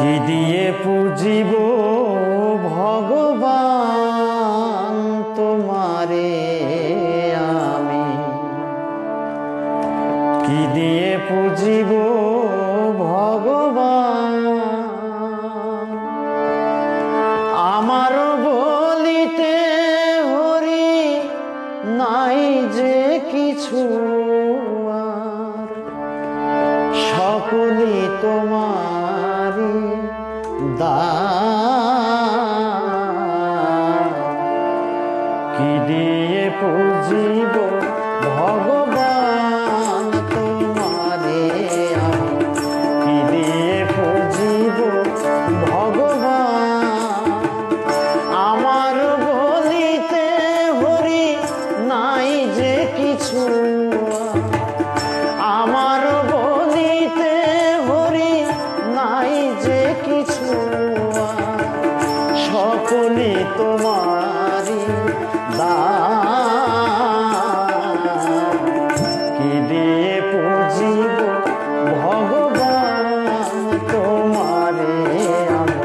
কি দিয়ে পুজিব ভগবান তোমারে আমি, কি দিয়ে পুজিব ভগবান। আমার বলিতে হরি নাই যে কিছু, আর সকলই তোমারি দান। কি দিয়ে পুজিব ভগবান তোমারে আমি, কি দিয়ে পুজিব ভগবান। আমার বলিতে হরি নাই যে কিছু, আমার বলিতে হরি নাই যে কিছু, সকলে তোমারি দান। কি দিয়ে পুজিব ভগবান তোমারে আমি,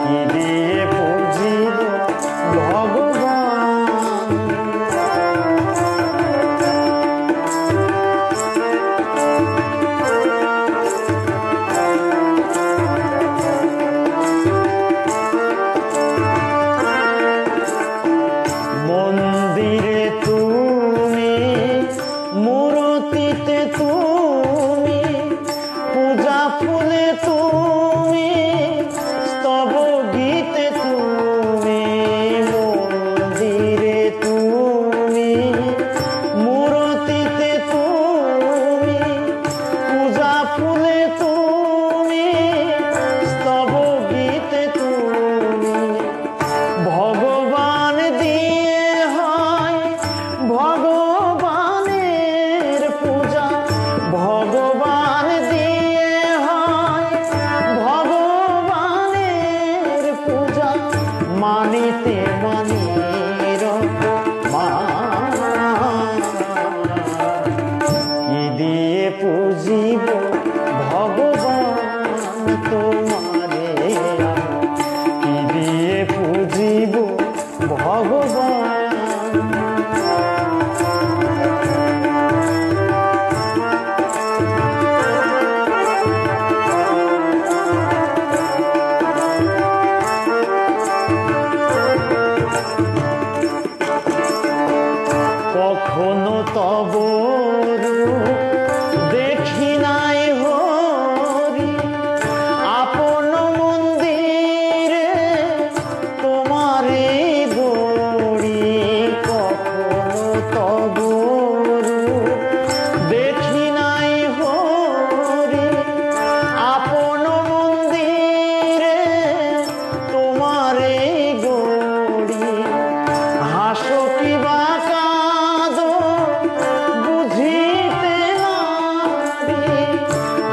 কি দিয়ে পুজিব ভগবান। মন্দিরে তুমি, মূর্তিতে তুমি, পূজা ফুলে তুমি, স্তব গীতে তুমি। মন্দিরে তুমি, মূর্তিতে তুমি, পূজা ফুলে তুমি, স্তব গীতে তুমি। ভগবান দিয়ে হয় ভগবানের পূজা, ভগবান দিয়ে হয় ভগবানের পূজা। মানিতে মানির কি দিয়ে পুজিব ভগবান তোমারে আমি, কি দিয়ে পুজিব ভগবান। কখনো তব রূপ দেখি নাই হরি, আপন মন্দিরে তোমারে গড়ি। কখনো তব রূপ দেখি নাই হরি, আপন মন্দিরে তোমারে গড়ি। হাসো কি বা কাঁদো বুঝিতে নারি,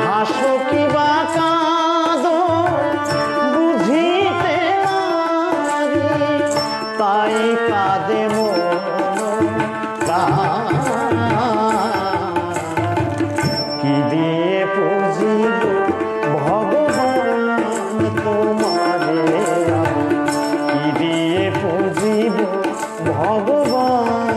হাসো কি বা কাঁদো বুঝিতে নারি। তাই কাঁদে মন প্রাণ। কি দিয়ে পুজিব ভগবান তোমারে আমি, কি দিয়ে পুজিব ভগবান।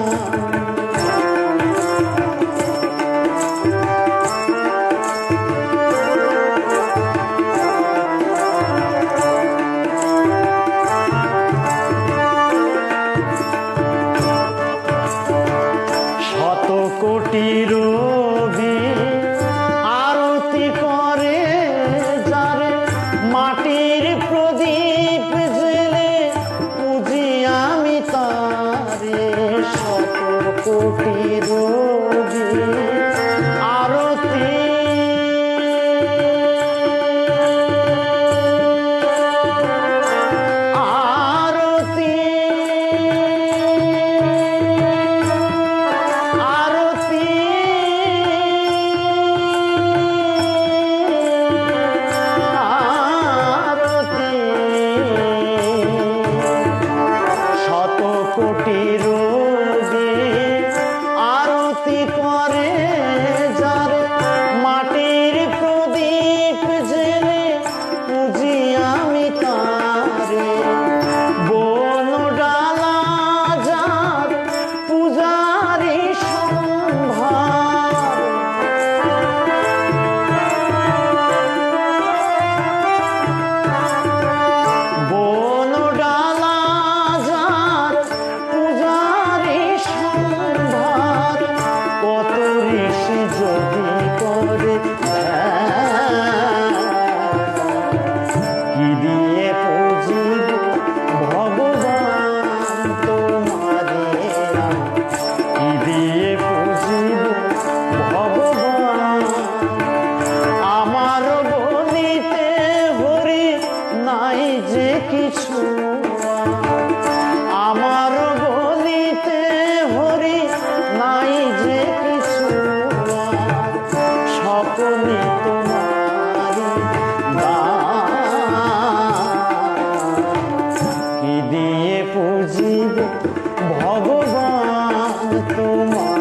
কিছু আমার বলিতে হরি নাই যে কিছু সকলে তোমারি কি দিয়ে পুজিব ভগবান তোমার